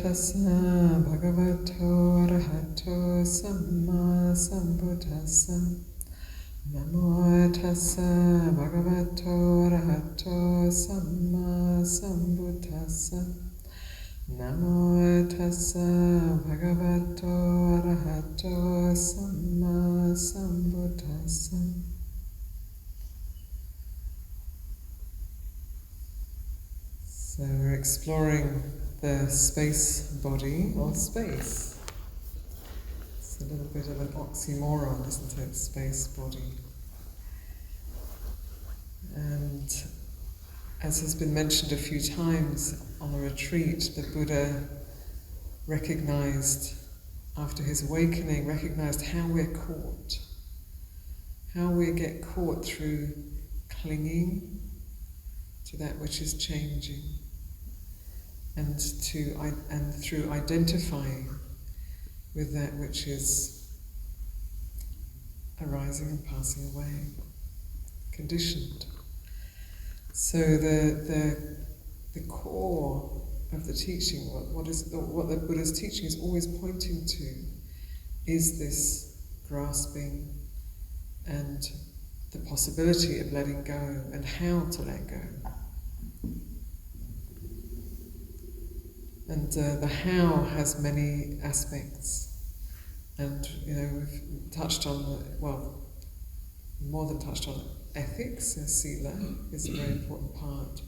tassa bhagavato arahato samma sambuddhassa. Namo tassa bhagavato arahato samma sambuddhassa. Namo tassa bhagavato arahato samma sambuddhassa. So we're exploring the space body, or space. It's a little bit of an oxymoron, isn't it? Space body. And as has been mentioned a few times on the retreat, the Buddha recognized, after his awakening, recognized how we're caught. How we get caught through clinging to that which is changing. And through identifying with that which is arising and passing away, conditioned. So the core of the teaching, what the Buddha's teaching is always pointing to, is this grasping and the possibility of letting go and how to let go. And the how has many aspects, and we've touched on more than touched on ethics. Sila is a very important part.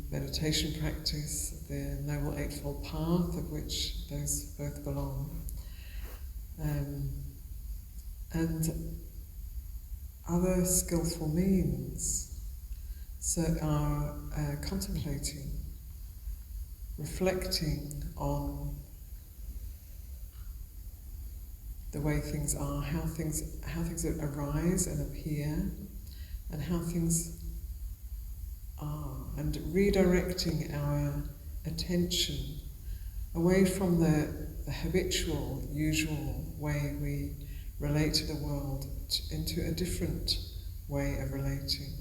Meditation practice, the Noble Eightfold Path, of which those both belong, and other skillful means. So are contemplating, reflecting on the way things are, how things arise and appear, and how things are, and redirecting our attention away from the habitual, usual way we relate to the world into a different way of relating.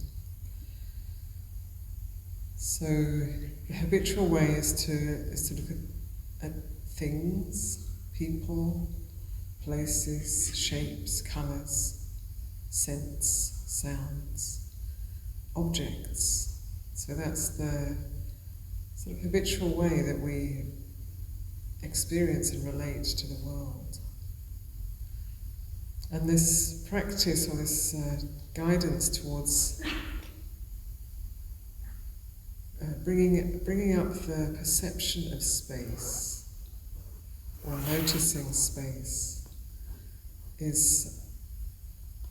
So the habitual way is to look at things, people, places, shapes, colours, scents, sounds, objects. So that's the sort of habitual way that we experience and relate to the world. And this practice, or this guidance towards bringing up the perception of space, or noticing space, is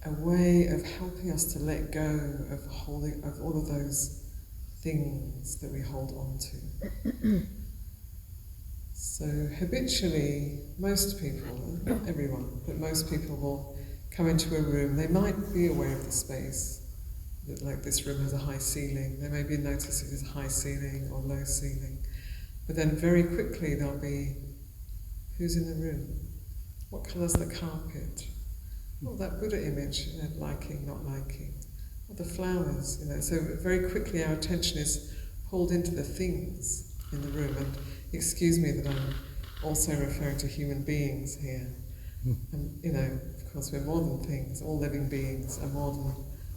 a way of helping us to let go of all of those things that we hold on to. So habitually, most people, not everyone, but most people will come into a room. They might be aware of the space, that like this room has a high ceiling. They may be noticing there's a high ceiling or low ceiling. But then very quickly there'll be, who's in the room? What colour's the carpet? Oh, that Buddha image, liking, not liking. Or the flowers, So very quickly our attention is pulled into the things in the room. And excuse me that I'm also referring to human beings here. And, of course we're more than things. All living beings are more than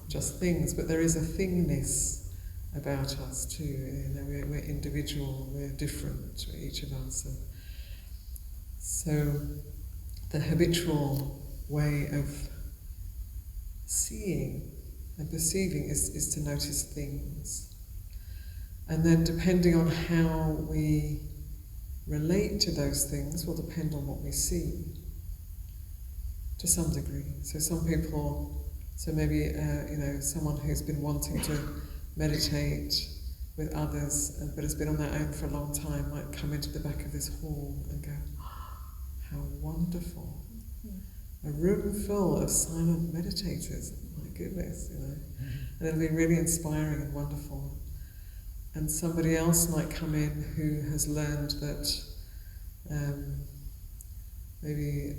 just things, but there is a thingness about us too. We're individual, we're different, each of us. And so the habitual way of seeing and perceiving is to notice things. And then depending on how we relate to those things will depend on what we see, to some degree. So maybe someone who's been wanting to meditate with others, but has been on their own for a long time, might come into the back of this hall and go, how wonderful. A room full of silent meditators, my goodness, And it'll be really inspiring and wonderful. And somebody else might come in who has learned that maybe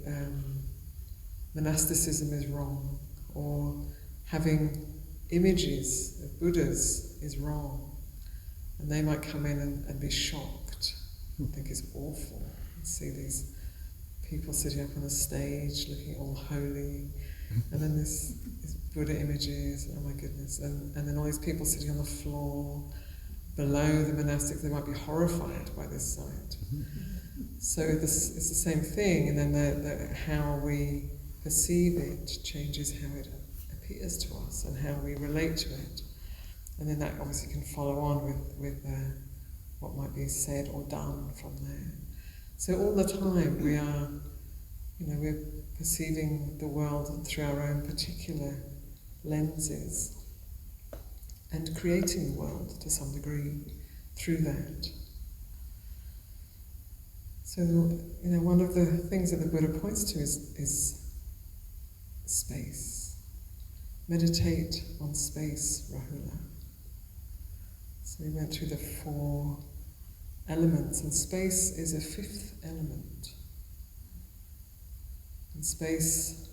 monasticism is wrong, or having images of Buddhas is wrong. And they might come in and be shocked think is awful. You see these people sitting up on a stage looking all holy, and then these Buddha images, oh my goodness, and then all these people sitting on the floor below the monastics, they might be horrified by this sight. So it's the same thing, and then how we perceive it changes how it appears to us and how we relate to it. And then that obviously can follow on with what might be said or done from there. So all the time we're perceiving the world through our own particular lenses and creating the world to some degree through that. So, one of the things that the Buddha points to is space. Meditate on space, Rahula. So we went through the 4 elements, and space is a 5th element. And space,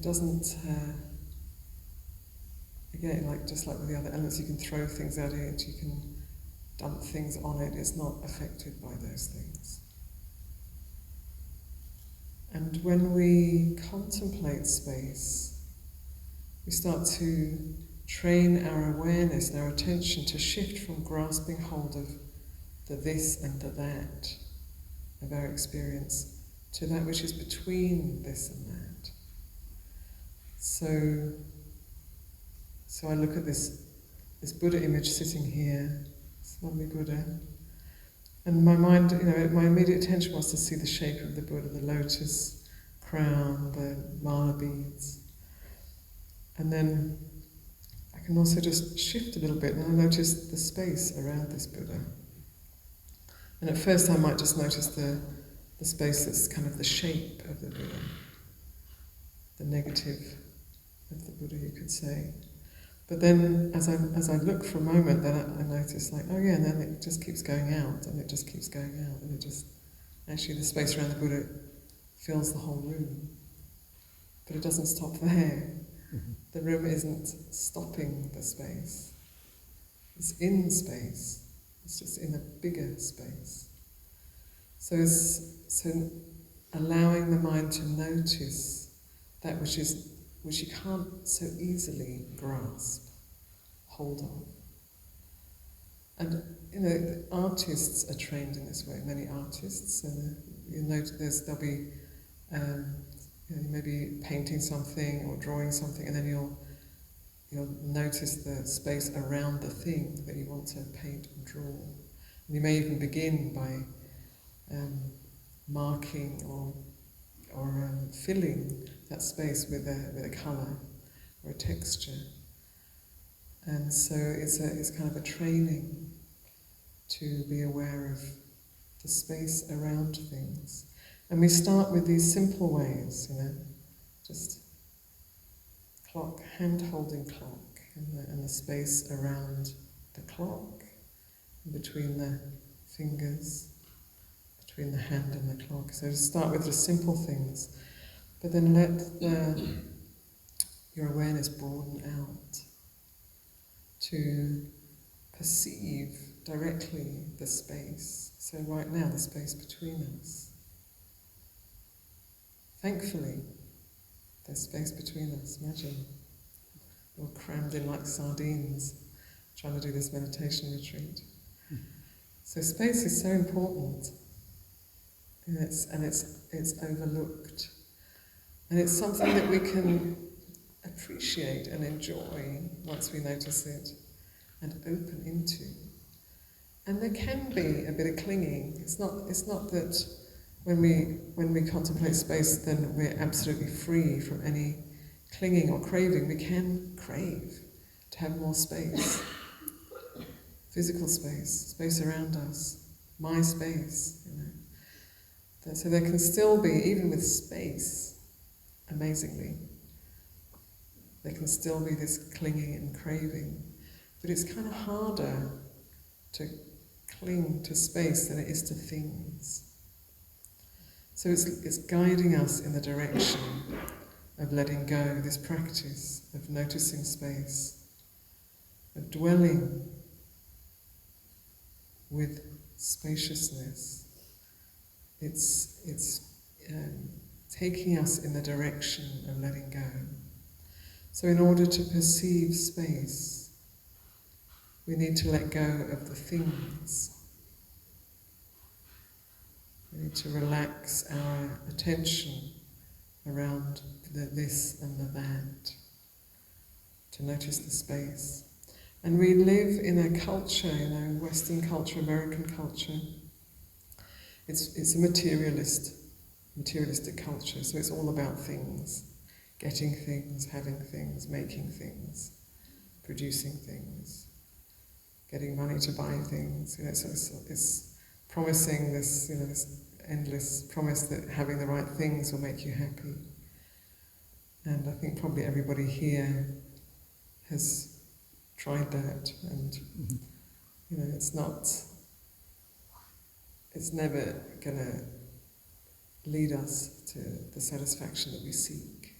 doesn't, again, just like with the other elements, you can throw things at it, you can dump things on it, it's not affected by those things. And when we contemplate space, we start to train our awareness and our attention to shift from grasping hold of the this and the that of our experience to that which is between this and that. So I look at this Buddha image sitting here, this lovely Buddha, and my mind, my immediate attention was to see the shape of the Buddha, the lotus crown, the mala beads, and then I can also just shift a little bit and I notice the space around this Buddha. And at first I might just notice the space that's kind of the shape of the Buddha, the negative of the Buddha, you could say. But then as I look for a moment, then I notice and then it just keeps going out, and it just keeps going out, and actually the space around the Buddha fills the whole room. But it doesn't stop there. The room isn't stopping the space. It's in space. It's just in a bigger space. So allowing the mind to notice that which you can't so easily grasp hold of. And the artists are trained in this way. Many artists, and you notice there'll be you may be painting something or drawing something, and then you'll notice the space around the thing that you want to paint or draw. And you may even begin by marking or filling that space with a colour or a texture. And so it's kind of a training to be aware of the space around things. And we start with these simple ways, just clock, hand-holding clock, and the space around the clock, between the fingers, between the hand and the clock. So start with the simple things, but then let your awareness broaden out to perceive directly the space. So right now, the space between us. Thankfully, there's space between us. Imagine we're crammed in like sardines trying to do this meditation retreat. So space is so important, and it's overlooked, and it's something that we can appreciate and enjoy once we notice it and open into. And there can be a bit of clinging. It's not that when we contemplate space, then we're absolutely free from any clinging or craving. We can crave to have more space. Physical space, space around us, my space, So there can still be, even with space, amazingly, there can still be this clinging and craving. But it's kind of harder to cling to space than it is to things. So it's guiding us in the direction of letting go, this practice of noticing space, of dwelling with spaciousness. It's taking us in the direction of letting go. So in order to perceive space, we need to let go of the things. We need to relax our attention around the this and the that, to notice the space. And we live in a culture, Western culture, American culture. It's a materialistic culture, so it's all about things. Getting things, having things, making things, producing things, getting money to buy things. So it's promising this, this endless promise that having the right things will make you happy. And I think probably everybody here has tried that, and it's never gonna lead us to the satisfaction that we seek.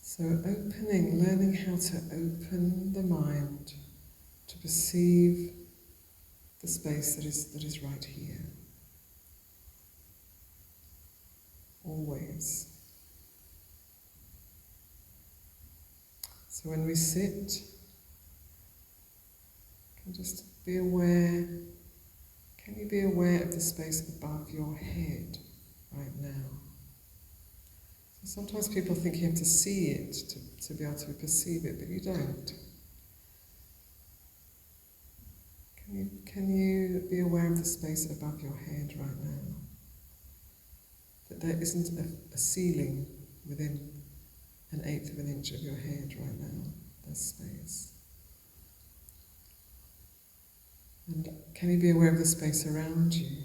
So learning how to open the mind to perceive the space that is right here. Always. So when we sit, can just be aware, can you be aware of the space above your head right now? So sometimes people think you have to see it to be able to perceive it, but you don't. Can you be aware of the space above your head right now? That there isn't a ceiling within an eighth of an inch of your head right now. There's space. And can you be aware of the space around you?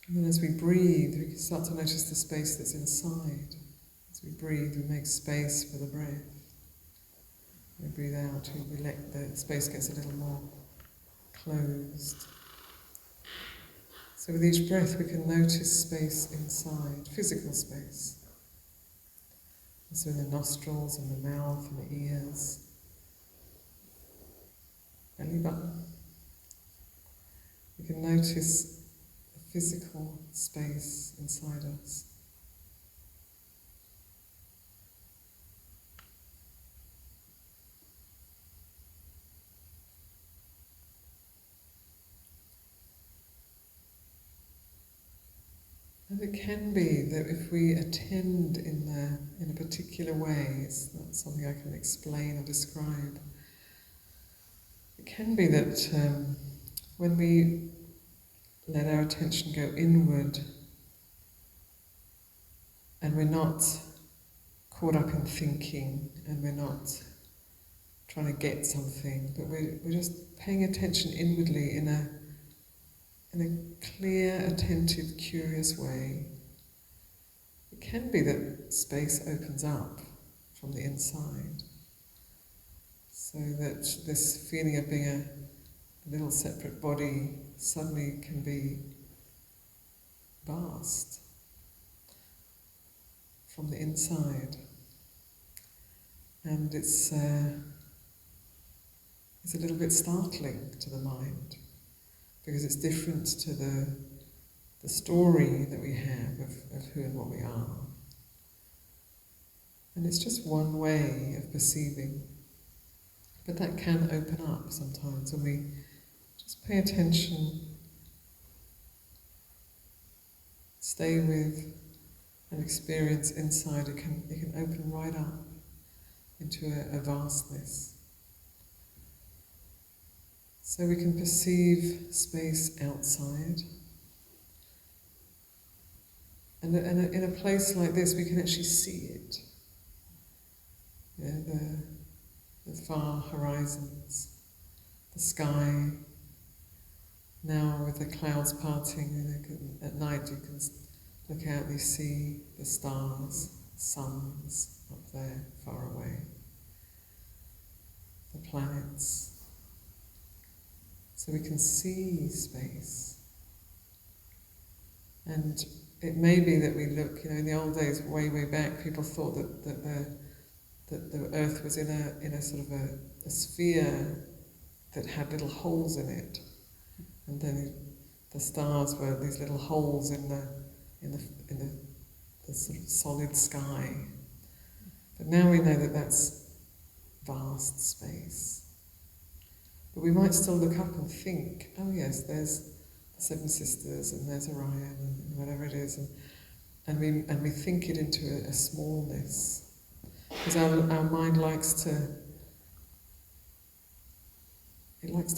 And then as we breathe, we can start to notice the space that's inside. As we breathe, we make space for the breath. We breathe out, we let the space gets a little more closed. So with each breath we can notice space inside, physical space. So in the nostrils and the mouth and the ears, belly button. We can notice the physical space inside us. And it can be that if we attend in a particular way, it's not something I can explain or describe. It can be that when we let our attention go inward and we're not caught up in thinking and we're not trying to get something, but we're just paying attention inwardly in a clear, attentive, curious way, it can be that space opens up from the inside, so that this feeling of being a little separate body suddenly can be vast from the inside. And it's a little bit startling to the mind, because it's different to the story that we have of who and what we are. And it's just one way of perceiving. But that can open up sometimes when we just pay attention, stay with an experience inside. It can open right up into a vastness. So we can perceive space outside. And in a place like this, we can actually see it. The far horizons, the sky. Now with the clouds parting, at night you can look out and you see the stars, suns up there, far away. The planets. So we can see space. And it may be that we look, in the old days, way back, people thought that the Earth was in a sort of a sphere that had little holes in it, and then the stars were these little holes in the sort of solid sky. But now we know that that's vast space. But we might still look up and think, oh yes, there's the Seven Sisters and there's Orion and whatever it is, and we think it into a smallness, because our mind likes to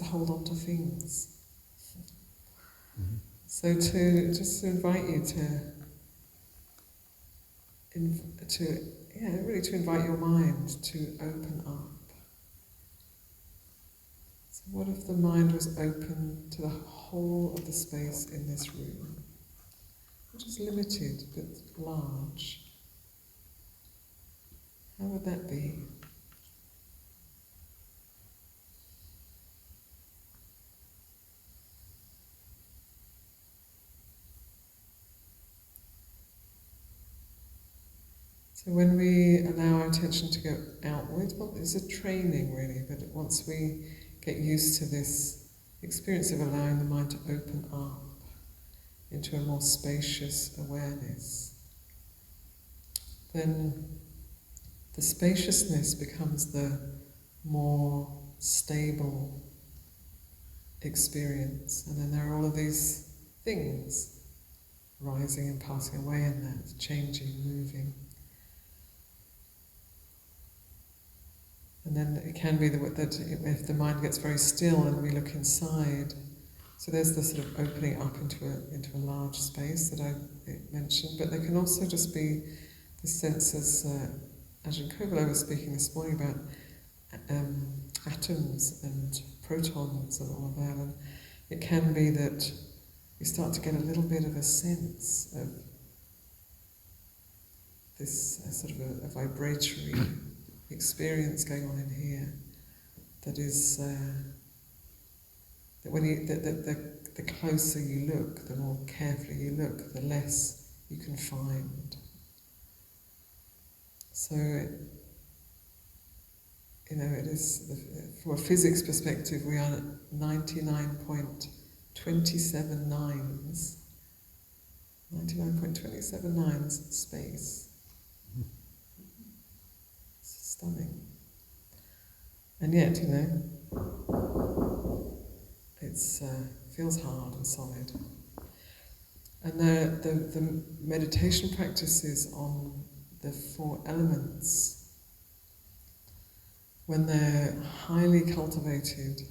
hold on to things. Mm-hmm. So to invite you to invite your mind to open up. So what if the mind was open to the whole of the space in this room, which is limited but large? How would that be? So when we allow our attention to go outward, well, it's a training really, but once we get used to this experience of allowing the mind to open up into a more spacious awareness, then the spaciousness becomes the more stable experience, and then there are all of these things rising and passing away in that, changing, moving. And then it can be that if the mind gets very still and we look inside, so there's the sort of opening up into a large space that I mentioned, but there can also just be this sense, as Ajahn Kovala was speaking this morning about atoms and protons and all of that, and it can be that you start to get a little bit of a sense of this sort of a vibratory experience going on in here that is that when the closer you look, the more carefully you look, the less you can find. So it is, from a physics perspective, we are at 99.27 space. Stunning. And yet, it's feels hard and solid. And the meditation practices on the four elements, when they're highly cultivated,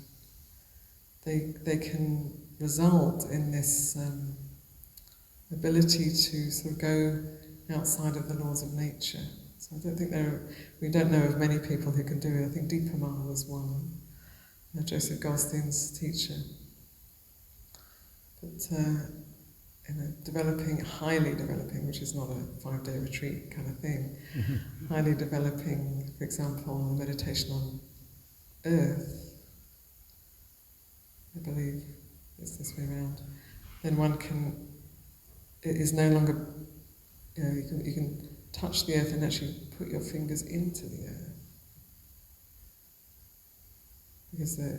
they can result in this ability to sort of go outside of the laws of nature. So I don't think we don't know of many people who can do it. I think Deepa Ma was one, Joseph Goldstein's teacher. But highly developing, which is not a 5-day retreat kind of thing, highly developing, for example, the meditation on earth, I believe it's this way around, then it is no longer, you can touch the earth and actually put your fingers into the earth. Because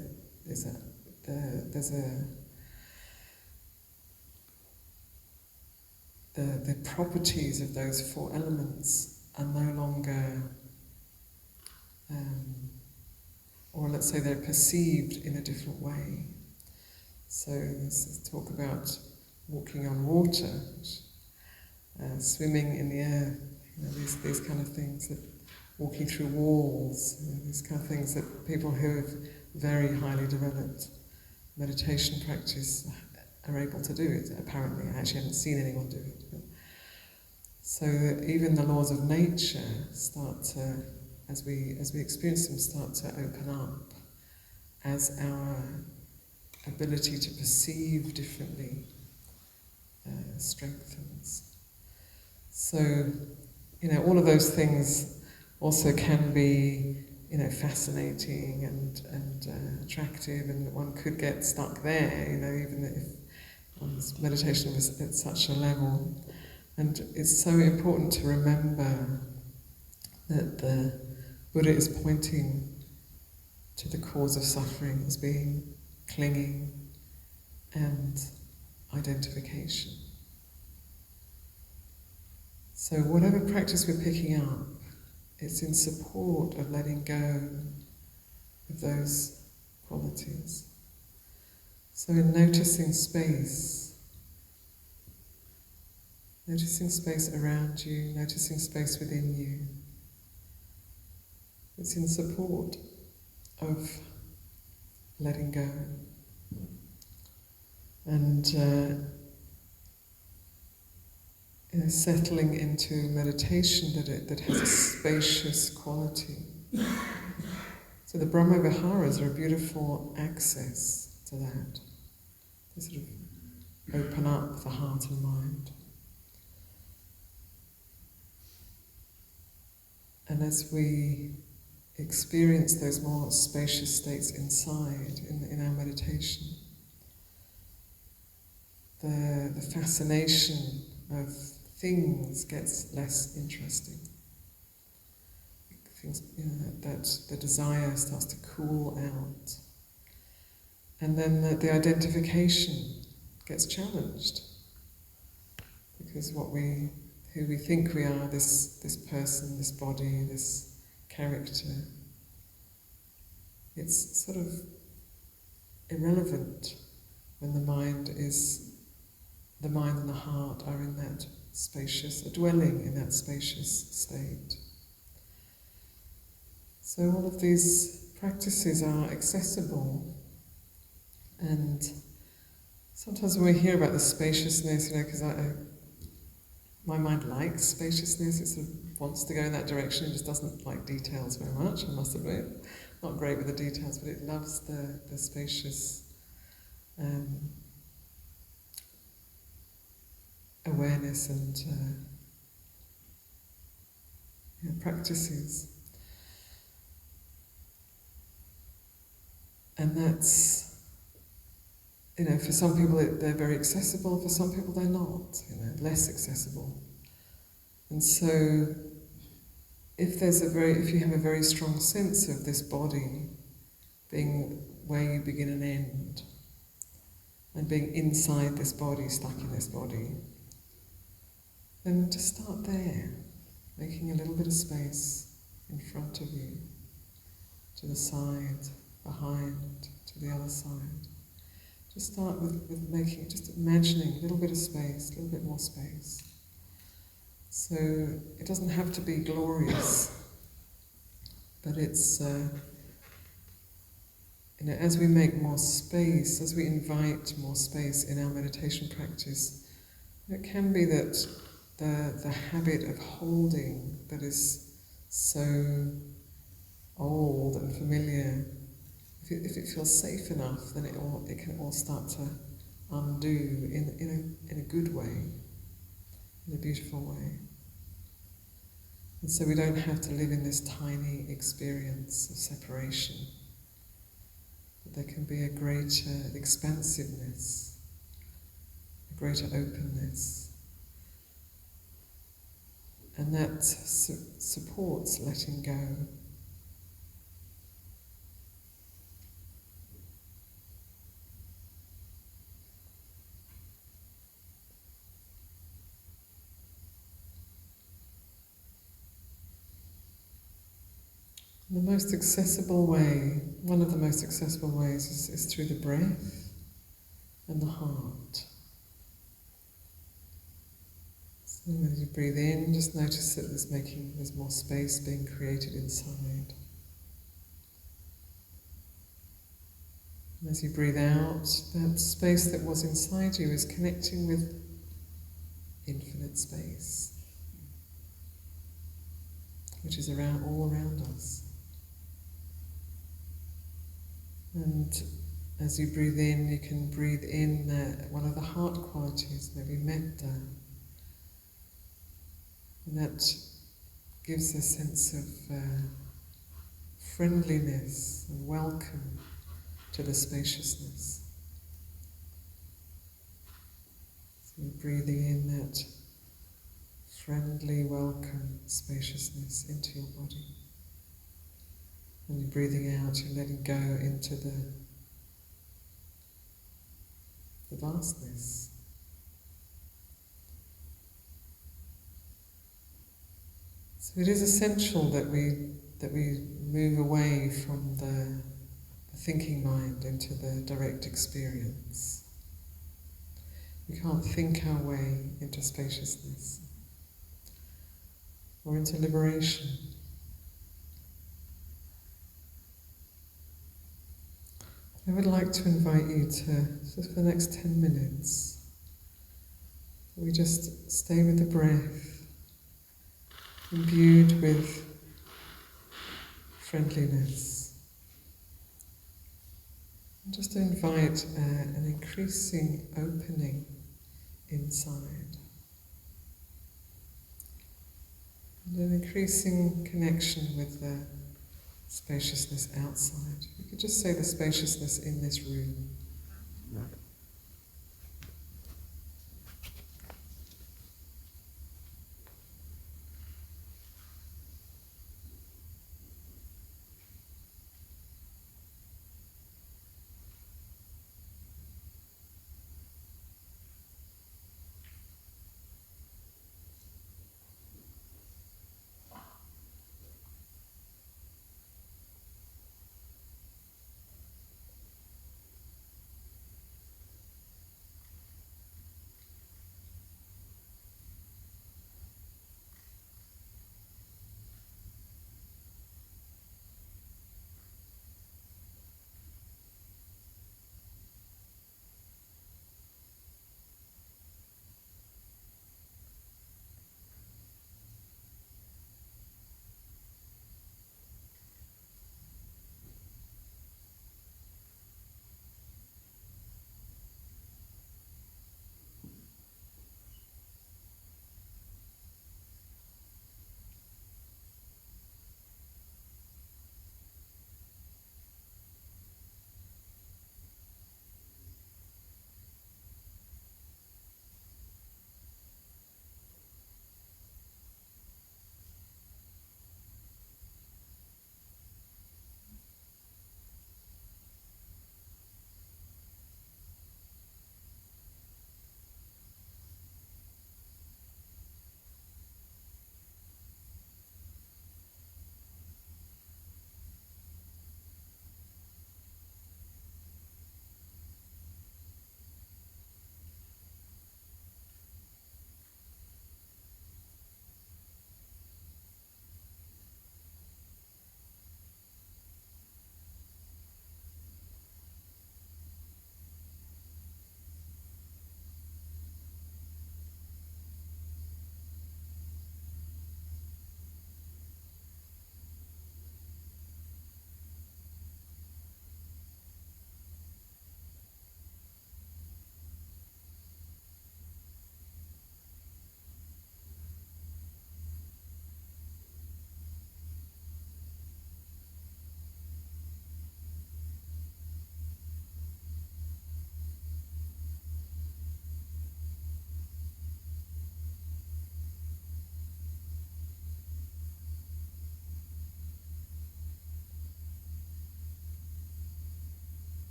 the properties of those four elements are no longer, or let's say they're perceived in a different way. So this is talk about walking on water, swimming in the air, these kind of things, that walking through walls, these kind of things that people who have very highly developed meditation practice are able to do it. Apparently, I actually haven't seen anyone do it. But so even the laws of nature start to, as we experience them, start to open up as our ability to perceive differently strengthens. So, all of those things also can be, fascinating and attractive, and one could get stuck there, even if one's meditation was at such a level. And it's so important to remember that the Buddha is pointing to the cause of suffering as being clinging and identification. So whatever practice we're picking up, it's in support of letting go of those qualities. So in noticing space around you, noticing space within you, it's in support of letting go. And settling into meditation that has a spacious quality. So the Brahma Viharas are a beautiful access to that. They sort of open up the heart and mind. And as we experience those more spacious states inside, in our meditation, the fascination of things gets less interesting. Things, that the desire starts to cool out. And then the identification gets challenged. Because who we think we are, this person, this body, this character, it's sort of irrelevant when the mind and the heart are in that spacious, dwelling in that spacious state. So all of these practices are accessible, and sometimes when we hear about the spaciousness, because my mind likes spaciousness, it sort of wants to go in that direction, it just doesn't like details very much, I must admit. Not great with the details, but it loves the spacious awareness and practices. And that's, for some people they're very accessible, for some people they're not, less accessible. And so if you have a very strong sense of this body being where you begin and end, and being inside this body, stuck in this body, then just start there, making a little bit of space in front of you, to the side, behind, to the other side. Just start with imagining a little bit of space, a little bit more space. So it doesn't have to be glorious, but it's, as we make more space, as we invite more space in our meditation practice, it can be that the habit of holding that is so old and familiar, if it feels safe enough, then it can all start to undo in a good way, in a beautiful way. And so we don't have to live in this tiny experience of separation, but there can be a greater expansiveness, a greater openness. And that supports letting go. The most accessible way, one of the most accessible ways is through the breath and the heart. So when you breathe in, just notice that there's more space being created inside. And as you breathe out, that space that was inside you is connecting with infinite space, which is all around us. And as you breathe in, you can breathe in one of the heart qualities, maybe metta. And that gives a sense of friendliness and welcome to the spaciousness. So you're breathing in that friendly, welcome spaciousness into your body. When you're breathing out, you're letting go into the vastness. So it is essential that we move away from the thinking mind into the direct experience. We can't think our way into spaciousness or into liberation. I would like to invite you to, just for the next 10 minutes, we just stay with the breath, imbued with friendliness. And just invite an increasing opening inside, and an increasing connection with the spaciousness outside. You could just say the spaciousness in this room.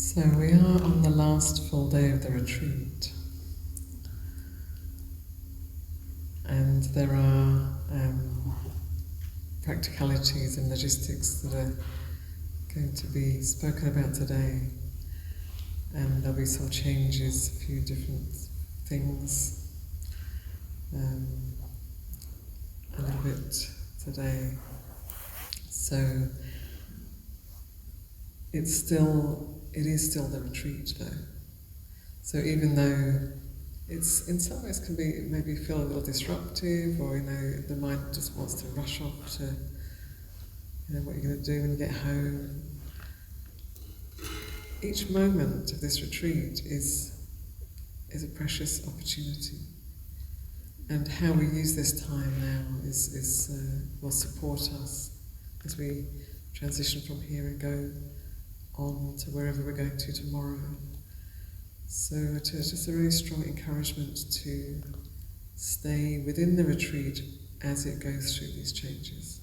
So we are on the last full day of the retreat, and there are practicalities and logistics that are going to be spoken about today, and there'll be some changes, a few different things, a little bit today. So it is still the retreat though. So even though it's in some ways can be maybe feel a little disruptive, or the mind just wants to rush off to what you're going to do when you get home. Each moment of this retreat is a precious opportunity, and how we use this time now will support us as we transition from here and go on to wherever we're going to tomorrow. So it's just a really strong encouragement to stay within the retreat as it goes through these changes.